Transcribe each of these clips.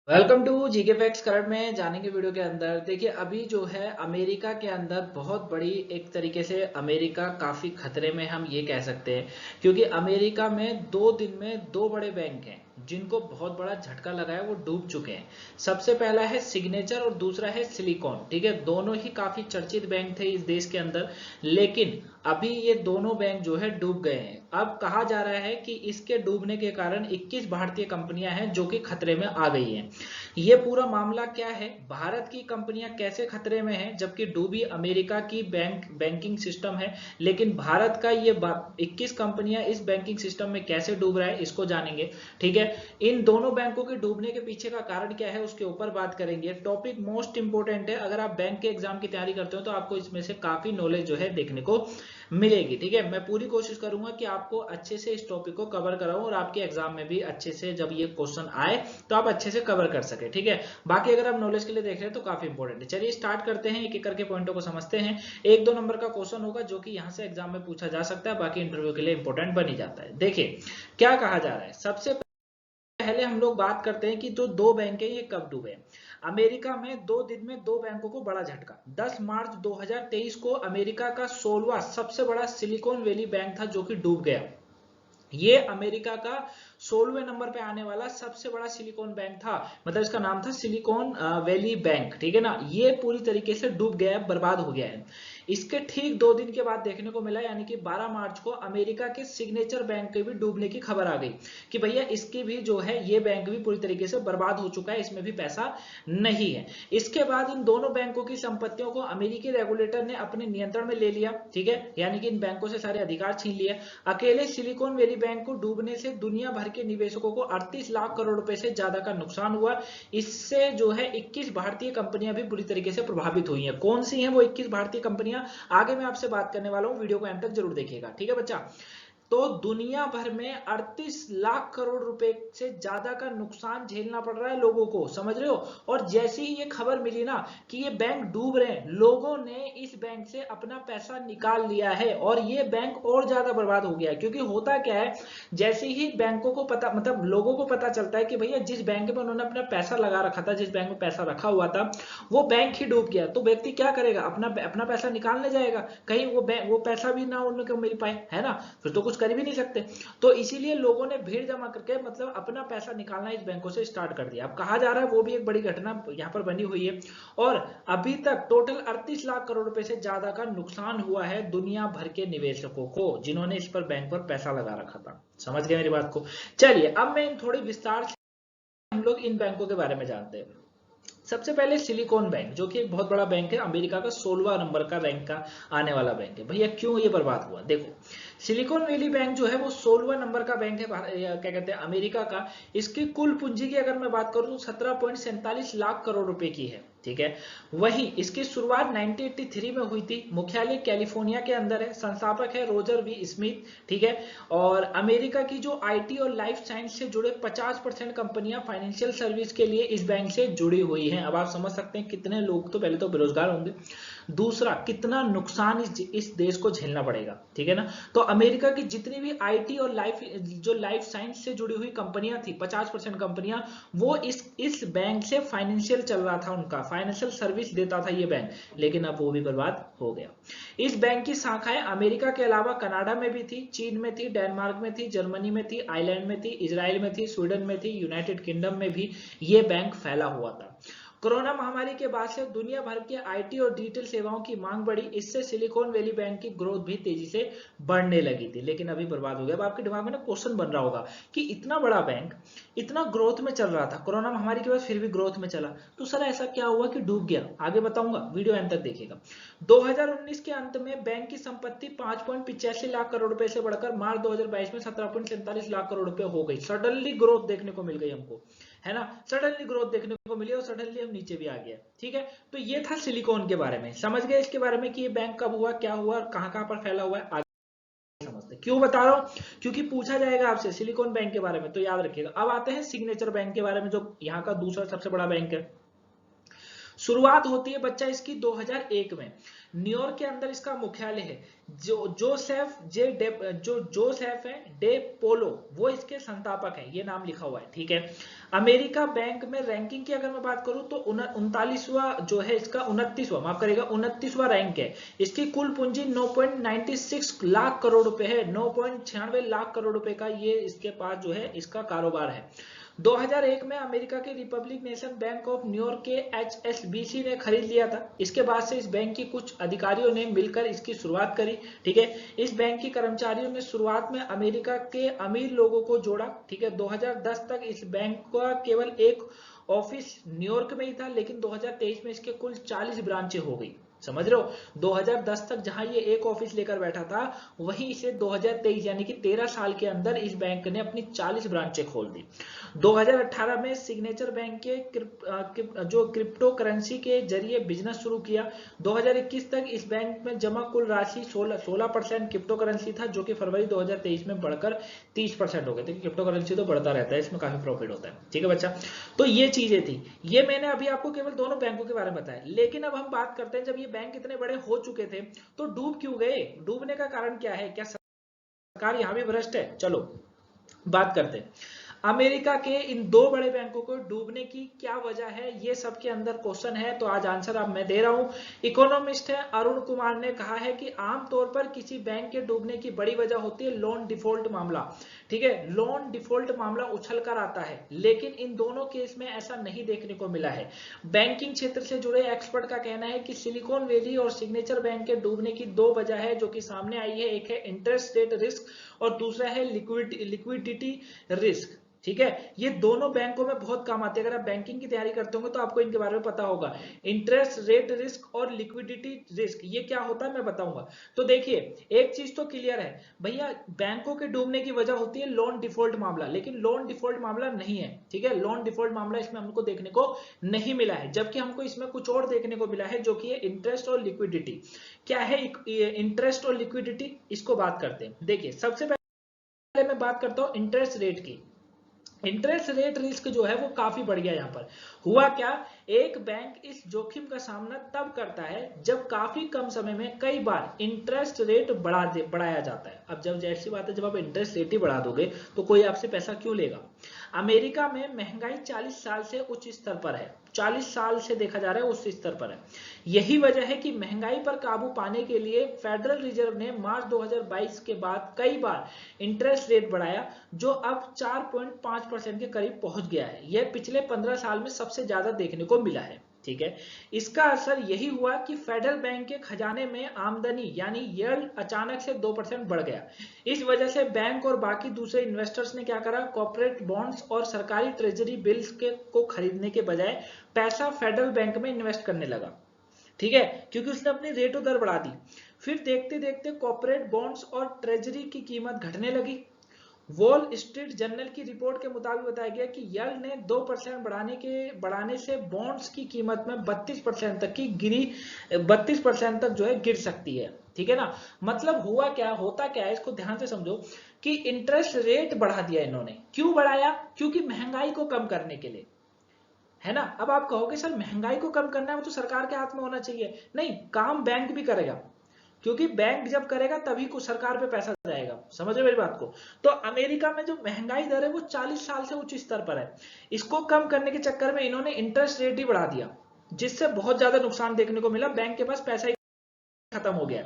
Welcome to GK facts current में जानेंगे video के अंदर। देखिए अभी जो है अमेरिका के अंदर बहुत बड़ी एक तरीके से अमेरिका काफी खतरे में हम ये कह सकते हैं, क्योंकि अमेरिका में 2 दिन में 2 बड़े बैंक हैं जिनको बहुत बड़ा झटका लगा है, वो डूब चुके हैं। सबसे पहला है सिग्नेचर और दूसरा है सिलिकॉन। ठीक है, दोनों ही काफी चर्चित बैंक थे इस देश के अंदर, लेकिन अभी ये दोनों बैंक जो है डूब गए हैं। अब कहा जा रहा है कि इसके डूबने के कारण 21 भारतीय कंपनियां हैं जो कि खतरे में आ गई हैं। ये पूरा मामला क्या है, भारत की कंपनियां कैसे खतरे में हैं जबकि डूबी अमेरिका की बैंकिंग सिस्टम है, लेकिन भारत का ये 21 कंपनियां इस बैंकिंग सिस्टम में कैसे डूब रहा है इसको जानेंगे। ठीक है, इन दोनों बैंकों के डूबने के पीछे का कारण क्या है उसके ऊपर बात करेंगे। टॉपिक मोस्ट इंपोर्टेंट है, अगर आप बैंक के एग्जाम की तैयारी करते हो तो आपको इसमें से काफी नॉलेज जो है देखने को मिलेगी। ठीक है, मैं पूरी कोशिश करूंगा कि आपको अच्छे से इस टॉपिक को कवर कराऊं और आपके एग्जाम में भी अच्छे से जब ये क्वेश्चन आए तो आप अच्छे से कवर कर सके। ठीक है, बाकी अगर आप नॉलेज के लिए देख रहे हैं तो काफी इंपॉर्टेंट है। चलिए स्टार्ट करते हैं, एक एक करके पॉइंटों को समझते हैं। 1-2 नंबर का क्वेश्चन होगा जो कि यहाँ से एग्जाम में पूछा जा सकता है, बाकी इंटरव्यू के लिए इंपॉर्टेंट बन ही जाता है। देखिए क्या कहा जा रहा है, सबसे पहले हम लोग बात करते हैं कि जो 2 बैंक है ये कब डूबे। अमेरिका में 2 दिन में 2 बैंकों को बड़ा झटका। 10 मार्च 2023 को अमेरिका का 16वां सबसे बड़ा सिलिकॉन वैली बैंक था जो कि डूब गया। ये अमेरिका का 16वें नंबर पे आने वाला सबसे बड़ा सिलिकॉन बैंक था, मतलब इसका नाम था सिलिकॉन वैली बैंक। ठीक है ना, ये पूरी तरीके से डूब गया है, बर्बाद हो गया है। इसके ठीक 2 दिन के बाद देखने को मिला, यानी कि 12 मार्च को अमेरिका के सिग्नेचर बैंक के भी डूबने की खबर आ गई कि भैया इसकी भी जो है ये बैंक भी पूरी तरीके से बर्बाद हो चुका है, इसमें भी पैसा नहीं है। इसके बाद इन दोनों बैंकों की संपत्तियों को अमेरिकी रेगुलेटर ने अपने नियंत्रण में ले लिया। ठीक है, यानी कि इन बैंकों से सारे अधिकार छीन लिए। अकेले सिलिकॉन वैली बैंक को डूबने से दुनिया भर के निवेशकों को 38 लाख करोड़ रुपए से ज्यादा का नुकसान हुआ। इससे जो है 21 भारतीय कंपनियां भी बुरी तरीके से प्रभावित हुई हैं। कौन सी हैं वो 21 भारतीय कंपनियां, आगे मैं आपसे बात करने वाला हूं, वीडियो को अंत तक जरूर देखिएगा। ठीक है बच्चा, तो दुनिया भर में 38 लाख करोड़ रुपए से ज्यादा का नुकसान झेलना पड़ रहा है लोगों को, समझ रहे हो। और जैसी ही ये खबर मिली ना कि ये बैंक डूब रहे हैं, लोगों ने इस बैंक से अपना पैसा निकाल लिया है और ये बैंक और ज्यादा बर्बाद हो गया है। क्योंकि होता क्या है, जैसे ही बैंकों को पता, मतलब लोगों को पता चलता है कि भैया जिस बैंक में उन्होंने अपना पैसा लगा रखा था, जिस बैंक में पैसा रखा हुआ था वो बैंक ही डूब गया, तो व्यक्ति क्या करेगा, अपना अपना पैसा निकालने जाएगा, कहीं वो पैसा भी ना उनको मिल पाए, है ना, फिर तो कुछ कर भी नहीं सकते। तो इसीलिए लोगों ने भीड़ जमा करके मतलब अपना पैसा निकालना इस बैंकों से स्टार्ट कर दिया। अब कहा जा रहा है वो भी एक बड़ी घटना यहाँ पर बनी हुई है, और अभी तक टोटल 38 लाख करोड़ रुपए से ज्यादा का नुकसान हुआ है दुनिया भर के निवेशकों को जिन्होंने इस पर बैंक पर पैसा लगा रखा था। समझ गए मेरी बात को। चलिए अब मैं थोड़ी विस्तार से हम लोग इन बैंकों के बारे में जानते हैं। सबसे पहले सिलिकॉन बैंक, जो कि एक बहुत बड़ा बैंक है, अमेरिका का 16वां नंबर का बैंक का आने वाला बैंक है। भैया क्यों ये बर्बाद हुआ, देखो सिलिकॉन वैली बैंक जो है वो 16वां नंबर का बैंक है, क्या कहते हैं, अमेरिका का। इसकी कुल पूंजी की अगर मैं बात करूं तो 17.47 लाख करोड़ रुपए की है। ठीक है, वही इसकी शुरुआत 1983 में हुई थी। मुख्यालय कैलिफोर्निया के अंदर है, संस्थापक है रोजर वी स्मिथ। ठीक है, और अमेरिका की जो आईटी और लाइफ साइंस से जुड़े 50% कंपनियां फाइनेंशियल सर्विस के लिए इस बैंक से जुड़ी हुई हैं। अब आप समझ सकते हैं कितने लोग तो पहले तो बेरोजगार होंगे, दूसरा कितना नुकसान इस देश को झेलना पड़ेगा। ठीक है ना, तो अमेरिका की जितनी भी आईटी और लाइफ साइंस से जुड़ी हुई कंपनियां थी, 50% कंपनियां, वो इस बैंक से फाइनेंशियल चल रहा था, उनका फाइनेंशियल सर्विस देता था ये बैंक, लेकिन अब वो भी बर्बाद हो गया। इस बैंक की शाखाएं अमेरिका के अलावा कनाडा में भी थी, चीन में थी, डेनमार्क में थी, जर्मनी में थी, आयरलैंड में थी, इजराइल में थी, स्वीडन में थी, यूनाइटेड किंगडम में भी ये बैंक फैला हुआ था। कोरोना महामारी के बाद से दुनिया भर के आईटी और डिजिटल सेवाओं की मांग बढ़ी, इससे सिलिकॉन वैली बैंक की ग्रोथ भी तेजी से बढ़ने लगी थी, लेकिन अभी बर्बाद हो गया। अब आपके दिमाग में ना क्वेश्चन बन रहा होगा कि इतना बड़ा बैंक इतना ग्रोथ में चल रहा था, कोरोना महामारी के बाद फिर भी ग्रोथ में चला, तो सर ऐसा क्या हुआ कि डूब गया, आगे बताऊंगा, वीडियो अंत तक देखिएगा। 2019 के अंत में बैंक की संपत्ति 5.85 लाख करोड़ रुपए से बढ़कर मार्च 2022 में 17.47 लाख करोड़ रुपए हो गई। सडनली ग्रोथ देखने को मिल गई हमको, है ना, सडनली ग्रोथ देखने को मिली और सडनली हम नीचे भी आ गया। ठीक है, तो ये था सिलिकॉन के बारे में, समझ गए इसके बारे में कि ये बैंक कब हुआ, क्या हुआ और कहां कहां पर फैला हुआ है, आगे समझते। क्यों बता रहा हूं, क्योंकि पूछा जाएगा आपसे सिलिकॉन बैंक के बारे में, तो याद रखिएगा। अब आते हैं सिग्नेचर बैंक के बारे में, जो यहाँ का दूसरा सबसे बड़ा बैंक है। शुरुआत होती है बच्चा इसकी 2001 में, न्यूयॉर्क के अंदर इसका मुख्यालय है। जोसेफ है डे पोलो, वो इसके संस्थापक हैं, ये नाम लिखा हुआ है, ठीक है। अमेरिका बैंक में रैंकिंग की अगर मैं बात करूं तो 39वां जो है इसका, 29वां माफ करेगा, 29वां रैंक है। इसकी कुल पूंजी 9.96 लाख करोड़ रुपए है, 9.96 लाख करोड़ रुपए का ये इसके पास जो है इसका कारोबार है। 2001 में अमेरिका के Republic nation bank of New York के HSBC ने खरीद लिया था। इसके बाद से इस बैंक की कुछ अधिकारियों ने मिलकर इसकी शुरुआत करी, ठीक है। इस बैंक के कर्मचारियों ने शुरुआत में अमेरिका के अमीर लोगों को जोड़ा, ठीक है। 2010 तक इस बैंक का केवल एक ऑफिस न्यूयॉर्क में ही था, लेकिन 2023 में इसके कुल 40 ब्रांचें हो गई, समझ रहे हो। 2010 तक जहां ये एक ऑफिस लेकर बैठा था, वहीं से 2023 यानी कि 13 साल के अंदर इस बैंक ने अपनी 40 ब्रांचें खोल दी। 2018 में सिग्नेचर बैंक के जो क्रिप्टो करेंसी के जरिए बिजनेस शुरू किया। 2021 तक इस बैंक में जमा कुल राशि 16% क्रिप्टो करेंसी था, जो कि फरवरी 2023 में बढ़कर 30% हो गए थे। क्रिप्टो करेंसी तो बढ़ता रहता है, इसमें काफी प्रॉफिट होता है, ठीक है बच्चा। तो ये चीजें थी, ये मैंने अभी आपको केवल दोनों बैंकों के बारे में बताया। लेकिन अब हम बात करते हैं, जब ये बैंक इतने बड़े हो चुके थे तो डूब क्यों गए? डूबने का कारण क्या है? क्या सरकार यहां भी भ्रष्ट है? चलो बात करते हैं अमेरिका के इन दो बड़े बैंकों को डूबने की क्या वजह है, ये सबके अंदर क्वेश्चन है। तो आज आंसर अब मैं दे रहा हूं। इकोनॉमिस्ट है अरुण कुमार ने कहा है कि आमतौर पर किसी बैंक के डूबने की बड़ी वजह होती है लोन डिफॉल्ट मामला, ठीक है। लोन डिफॉल्ट मामला उछल कर आता है, लेकिन इन दोनों केस में ऐसा नहीं देखने को मिला है। बैंकिंग क्षेत्र से जुड़े एक्सपर्ट का कहना है कि सिलिकॉन वैली और सिग्नेचर बैंक के डूबने की दो वजह है जो कि सामने आई है। एक है इंटरेस्ट रेट रिस्क और दूसरा है लिक्विडिटी रिस्क, ठीक है। ये दोनों बैंकों में बहुत काम आते हैं। अगर आप बैंकिंग की तैयारी करते होंगे तो आपको इनके बारे में पता होगा। इंटरेस्ट रेट रिस्क और लिक्विडिटी रिस्क, ये क्या होता है मैं बताऊंगा। तो देखिए, एक चीज तो क्लियर है भैया, बैंकों के डूबने की वजह होती है लोन डिफॉल्ट मामला, लेकिन लोन डिफॉल्ट मामला नहीं है, ठीक है। लोन डिफॉल्ट मामला इसमें हमको देखने को नहीं मिला है, जबकि हमको इसमें कुछ और देखने को मिला है, जो कि है इंटरेस्ट और लिक्विडिटी। क्या है इंटरेस्ट और लिक्विडिटी, इसको बात करते हैं। देखिए, सबसे पहले मैं बात करता हूं इंटरेस्ट रेट की। इंटरेस्ट रेट रिस्क जो है वो काफी बढ़ गया। यहां पर हुआ क्या, एक बैंक इस जोखिम का सामना तब करता है जब काफी कम समय में कई बार इंटरेस्ट रेट बढ़ाया जाता है। अब जब जैसी बात है, जब आप इंटरेस्ट रेट ही बढ़ा दोगे तो कोई आपसे पैसा क्यों लेगा। अमेरिका में महंगाई 40 साल से उच्च स्तर पर है, 40 साल से देखा जा रहा है उस स्तर पर है। यही वजह है कि महंगाई पर काबू पाने के लिए फेडरल रिजर्व ने मार्च 2022 के बाद कई बार इंटरेस्ट रेट बढ़ाया, जो अब 4.5% के करीब पहुंच गया है। यह पिछले 15 साल में सबसे ज्यादा देखने को मिला है, ठीक है। इसका असर यही हुआ कि फेडरल बैंक के खजाने में आमदनी यानी यील्ड अचानक से 2% बढ़ गया। इस वजह से बैंक और बाकी दूसरे इन्वेस्टर्स ने क्या करा, कॉर्पोरेट बॉन्ड्स और सरकारी ट्रेजरी बिल्स को खरीदने के बजाय पैसा फेडरल बैंक में इन्वेस्ट करने लगा, ठीक है, क्योंकि उसने अपनी रेटो दर बढ़ा दी। फिर देखते देखते कॉर्पोरेट बॉन्ड्स और ट्रेजरी की कीमत घटने लगी। वॉल स्ट्रीट जर्नल की रिपोर्ट के मुताबिक बताया गया कि यील्ड ने 2% बढ़ाने से बॉन्ड्स की कीमत में 32% तक की गिरी, 32% तक जो है गिर सकती है, ठीक है ना। मतलब हुआ क्या, होता क्या है, इसको ध्यान से समझो कि इंटरेस्ट रेट बढ़ा दिया इन्होंने। क्यों बढ़ाया? क्योंकि महंगाई को कम करने के लिए, है ना। अब आप कहोगे सर महंगाई को कम करना है वो तो सरकार के हाथ में होना चाहिए। नहीं, काम बैंक भी करेगा, क्योंकि बैंक जब करेगा तभी कुछ सरकार पे पैसा जाएगा, समझ रहे मेरी बात को। तो अमेरिका में जो महंगाई दर है वो 40 साल से उच्च स्तर पर है। इसको कम करने के चक्कर में इन्होंने इंटरेस्ट रेट ही बढ़ा दिया, जिससे बहुत ज्यादा नुकसान देखने को मिला। बैंक के पास पैसा ही खत्म हो गया।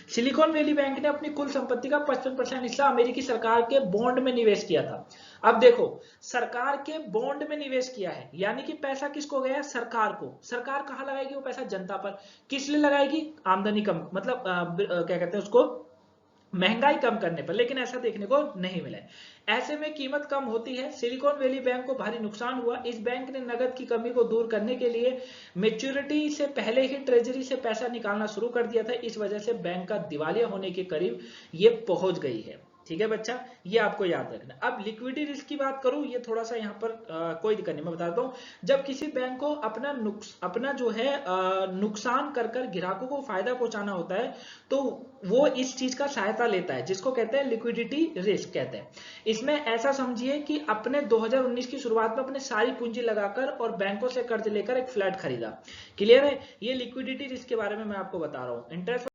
सिलिकॉन वैली बैंक ने अपनी कुल संपत्ति का 55% हिस्सा अमेरिकी सरकार के बॉन्ड में निवेश किया था। अब देखो, सरकार के बॉन्ड में निवेश किया है, यानी कि पैसा किसको गया, सरकार को। सरकार कहां लगाएगी वो पैसा, जनता पर। किस लिए लगाएगी, आमदनी कम, मतलब क्या कहते हैं उसको, महंगाई कम करने पर। लेकिन ऐसा देखने को नहीं मिला है। ऐसे में कीमत कम होती है। सिलिकॉन वैली बैंक को भारी नुकसान हुआ। इस बैंक ने नकद की कमी को दूर करने के लिए मैच्योरिटी से पहले ही ट्रेजरी से पैसा निकालना शुरू कर दिया था। इस वजह से बैंक का दिवालिया होने के करीब ये पहुंच गई है, ठीक है बच्चा, ये आपको याद रखना। अब लिक्विडिटी रिस्क की बात करूं, ये थोड़ा सा यहाँ पर कोई दिक्कत नहीं, मैं बताता हूं। जब किसी बैंक को अपना जो है नुकसान कर ग्राहकों को फायदा पहुंचाना होता है, तो वो इस चीज का सहायता लेता है, जिसको कहते हैं लिक्विडिटी रिस्क कहते हैं। इसमें ऐसा समझिए कि अपने 2019 की शुरुआत में अपने सारी पूंजी लगाकर और बैंकों से कर्ज लेकर एक फ्लैट खरीदा। क्लियर है, ये लिक्विडिटी रिस्क के बारे में मैं आपको बता रहा हूँ। इंटरेस्ट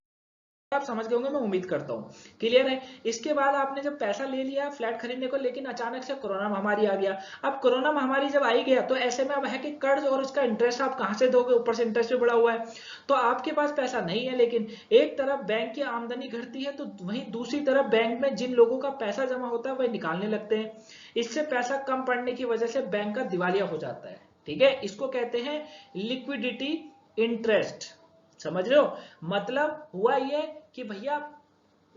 आप समझ गए होंगे, मैं उम्मीद करता हूँ। क्लियर है। इसके बाद आपने जब पैसा ले लिया फ्लैट खरीदने को, लेकिन अचानक से कोरोना महामारी आ गया। अब कोरोना महामारी जब आई गया तो ऐसे में अब है कि कर्ज और उसका इंटरेस्ट आप कहां से दोगे, ऊपर से इंटरेस्ट भी बढ़ा हुआ है, तो आपके पास पैसा नहीं है। लेकिन एक तरफ बैंक की आमदनी घटती है, तो वहीं दूसरी तरफ बैंक में जिन लोगों का पैसा जमा होता है वह निकालने लगते हैं। इससे पैसा कम पड़ने की वजह से बैंक का दिवालिया हो जाता है। ठीक है, इसको कहते हैं लिक्विडिटी इंटरेस्ट। समझ रहे हो, मतलब हुआ ये कि भैया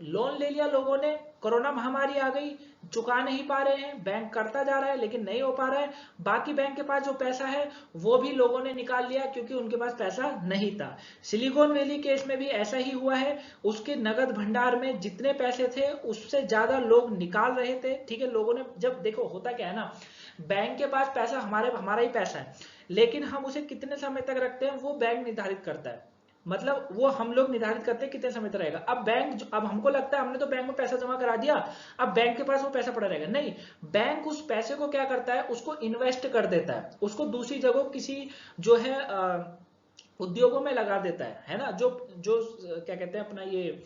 लोन ले लिया लोगों ने, कोरोना महामारी आ गई, चुका नहीं पा रहे हैं, बैंक करता जा रहा है लेकिन नहीं हो पा रहा है, बाकी बैंक के पास जो पैसा है वो भी लोगों ने निकाल लिया क्योंकि उनके पास पैसा नहीं था। सिलिकॉन वैली केस में भी ऐसा ही हुआ है, उसके नगद भंडार में जितने पैसे थे उससे ज्यादा लोग निकाल रहे थे। ठीक है, लोगों ने जब देखो होता क्या है ना, बैंक के पास पैसा हमारा ही पैसा है, लेकिन हम उसे कितने समय तक रखते हैं वो बैंक निर्धारित करता है। मतलब वो हम लोग निर्धारित करते हैं कितने समय तक रहेगा। अब बैंक, अब हमको लगता है हमने तो बैंक में पैसा जमा करा दिया, अब बैंक के पास वो पैसा पड़ा रहेगा, नहीं, बैंक उस पैसे को क्या करता है, उसको इन्वेस्ट कर देता है, उसको दूसरी जगह किसी जो है उद्योगों में लगा देता है ना। जो जो क्या कहते हैं अपना ये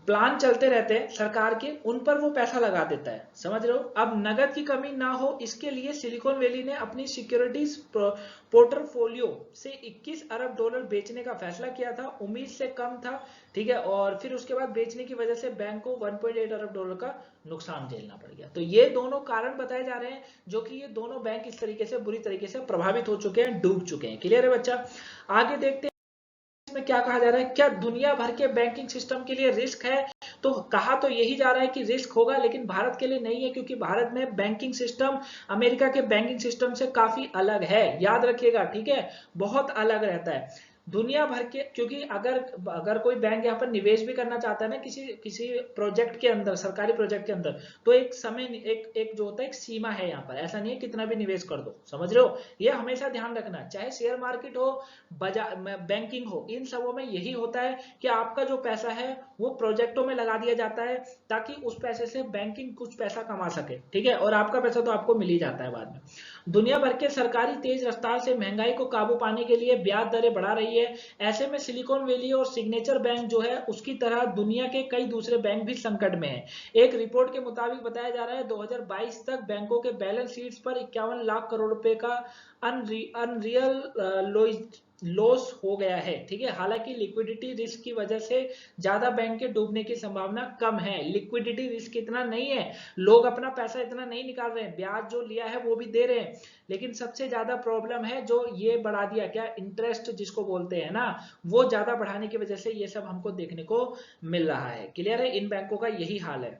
प्लान चलते रहते हैं सरकार के, उन पर वो पैसा लगा देता है। समझ रहे हो। अब नगद की कमी ना हो इसके लिए सिलिकॉन वैली ने अपनी सिक्योरिटीज पोर्टफोलियो से 21 अरब डॉलर बेचने का फैसला किया था, उम्मीद से कम था। ठीक है, और फिर उसके बाद बेचने की वजह से बैंक को 1.8 अरब डॉलर का नुकसान झेलना पड़ गया। तो ये दोनों कारण बताए जा रहे हैं जो कि ये दोनों बैंक इस तरीके से बुरी तरीके से प्रभावित हो चुके हैं, डूब चुके हैं। क्लियर है बच्चा। आगे देखते हैं में क्या कहा जा रहा है, क्या दुनिया भर के बैंकिंग सिस्टम के लिए रिस्क है। तो कहा तो यही जा रहा है कि रिस्क होगा, लेकिन भारत के लिए नहीं है, क्योंकि भारत में बैंकिंग सिस्टम अमेरिका के बैंकिंग सिस्टम से काफी अलग है। याद रखिएगा, ठीक है, बहुत अलग रहता है दुनिया भर के। क्योंकि अगर अगर कोई बैंक यहाँ पर निवेश भी करना चाहता है ना किसी किसी प्रोजेक्ट के अंदर, सरकारी प्रोजेक्ट के अंदर, तो एक समय एक जो होता है एक सीमा है यहाँ पर, ऐसा नहीं है कितना भी निवेश कर दो। समझ रहे हो, ये हमेशा ध्यान रखना, चाहे शेयर मार्केट हो, बाजार बैंकिंग हो, इन सबों में यही होता है कि आपका जो पैसा है वो प्रोजेक्टों में लगा दिया जाता है ताकि उस पैसे से बैंकिंग कुछ पैसा कमा सके। ठीक है, और आपका पैसा तो आपको मिल ही जाता है बाद में। दुनिया भर के सरकारी तेज रफ्तार से महंगाई को काबू पाने के लिए ब्याज दरें बढ़ा रही है। ऐसे में सिलिकॉन वैली और सिग्नेचर बैंक जो है उसकी तरह दुनिया के कई दूसरे बैंक भी संकट में है। एक रिपोर्ट के मुताबिक बताया जा रहा है 2022 तक बैंकों के बैलेंस शीट्स पर 51 लाख करोड़ रुपए का अनरियल लॉस हो गया है। ठीक है, हालांकि लिक्विडिटी रिस्क की वजह से ज्यादा बैंक के डूबने की संभावना कम है। लिक्विडिटी रिस्क इतना नहीं है, लोग अपना पैसा इतना नहीं निकाल रहे हैं, ब्याज जो लिया है वो भी दे रहे हैं, लेकिन सबसे ज्यादा प्रॉब्लम है जो ये बढ़ा दिया, क्या, इंटरेस्ट जिसको बोलते हैं ना, वो ज्यादा बढ़ाने की वजह से ये सब हमको देखने को मिल रहा है। क्लियर है, इन बैंकों का यही हाल है।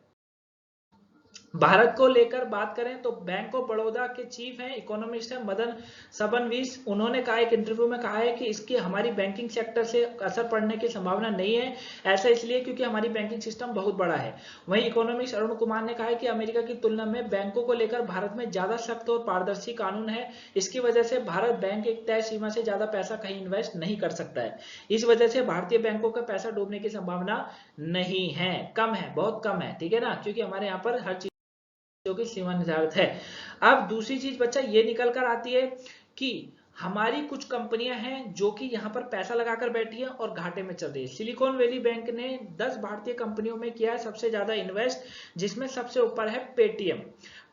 भारत को लेकर बात करें तो बैंक ऑफ बड़ौदा के चीफ हैं, इकोनॉमिस्ट हैं मदन सबनवीस, उन्होंने कहा एक इंटरव्यू में कहा है कि इसकी हमारी बैंकिंग सेक्टर से असर पड़ने की संभावना नहीं है। ऐसा इसलिए क्योंकि हमारी बैंकिंग सिस्टम बहुत बड़ा है। वहीं इकोनॉमिस्ट अरुण कुमार ने कहा है कि अमेरिका की तुलना में बैंकों को लेकर भारत में ज्यादा सख्त और पारदर्शी कानून है। इसकी वजह से भारत बैंक एक तय सीमा से ज्यादा पैसा कहीं इन्वेस्ट नहीं कर सकता है। इस वजह से भारतीय बैंकों का पैसा डूबने की संभावना नहीं है, कम है, बहुत कम है। ठीक है ना, क्योंकि हमारे यहाँ पर हर जो कि सीमा निर्धारित है। अब दूसरी चीज बच्चा ये निकल कर आती है कि हमारी कुछ कंपनियां हैं जो कि यहाँ पर पैसा लगाकर बैठी है और घाटे में चल रही है। सिलिकॉन वैली बैंक ने 10 भारतीय कंपनियों में किया है सबसे ज्यादा इन्वेस्ट, जिसमें सबसे ऊपर है पेटीएम।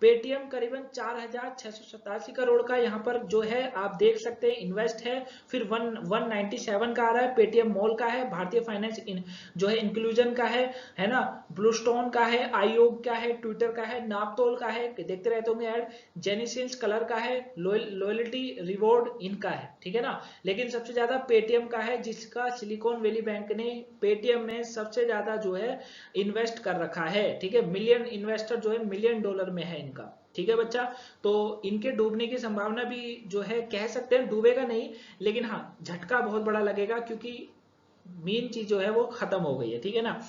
पेटीएम करीबन 4,687 करोड़ का यहाँ पर जो है आप देख सकते हैं इन्वेस्ट है। फिर 197 का आ रहा है, पेटीएम मॉल का है, भारतीय फाइनेंस जो है इंक्लूजन का है ना, ब्लूस्टोन का है, आयोग का है, ट्विटर का है, नापतोल का है, देखते रहते होंगे ऐड, जेनिसिंस कलर का है, लॉयल्टी रिवॉर्ड इनका है। ठीक है ना, लेकिन सबसे ज्यादा पेटीएम का है, जिसका सिलिकॉन वैली बैंक ने पेटीएम में सबसे ज्यादा जो है इन्वेस्ट कर रखा है। ठीक है, मिलियन इन्वेस्टर जो है मिलियन डॉलर में है इनका। ठीक है बच्चा, तो इनके डूबने की संभावना भी जो है कह सकते हैं, डूबेगा नहीं लेकिन हाँ झटका बहुत बड़ा लगेगा क्योंकि मेन चीज जो है वो खत्म हो गई है। ठीक है ना,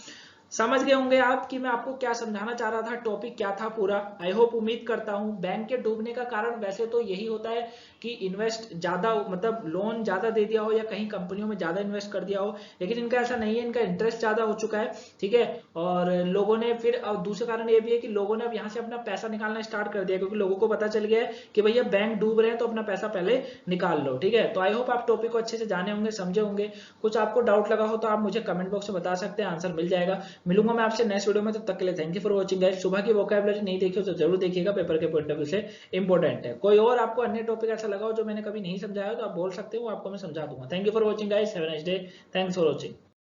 समझ गए होंगे आप कि मैं आपको क्या समझाना चाह रहा था, टॉपिक क्या था पूरा। आई होप, उम्मीद करता हूं। बैंक के डूबने का कारण वैसे तो यही होता है कि इन्वेस्ट ज्यादा, मतलब लोन ज्यादा दे दिया हो या कहीं कंपनियों में ज्यादा इन्वेस्ट कर दिया हो, लेकिन इनका ऐसा नहीं है, इनका इंटरेस्ट ज्यादा हो चुका है। ठीक है। और लोगों ने फिर, अब दूसरा कारण ये भी है कि लोगों ने अब यहाँ से अपना पैसा निकालना स्टार्ट कर दिया, क्योंकि लोगों को पता चल गया है कि भैया बैंक डूब रहे हैं तो अपना पैसा पहले निकाल लो। ठीक है। तो आई होप आप टॉपिक को अच्छे से जाने होंगे, समझे होंगे। कुछ आपको डाउट लगा हो तो आप मुझे कमेंट बॉक्स में बता सकते हैं, आंसर मिल जाएगा। मिलूंगा मैं आपसे नेक्स्ट वीडियो में, तब तक के लिए thank you for watching guys. सुबह की वोकैबुलरी नहीं देखी हो तो जरूर देखिएगा, पेपर के पॉइंट ऑफ व्यू से इंपॉर्टेंट है। कोई और आपको अन्य टॉपिक ऐसा लगा हो जो मैंने कभी नहीं समझाया तो आप बोल सकते हो, आपको मैं समझा दूंगा। Thank you for watching guys, have a nice day, thanks for watching.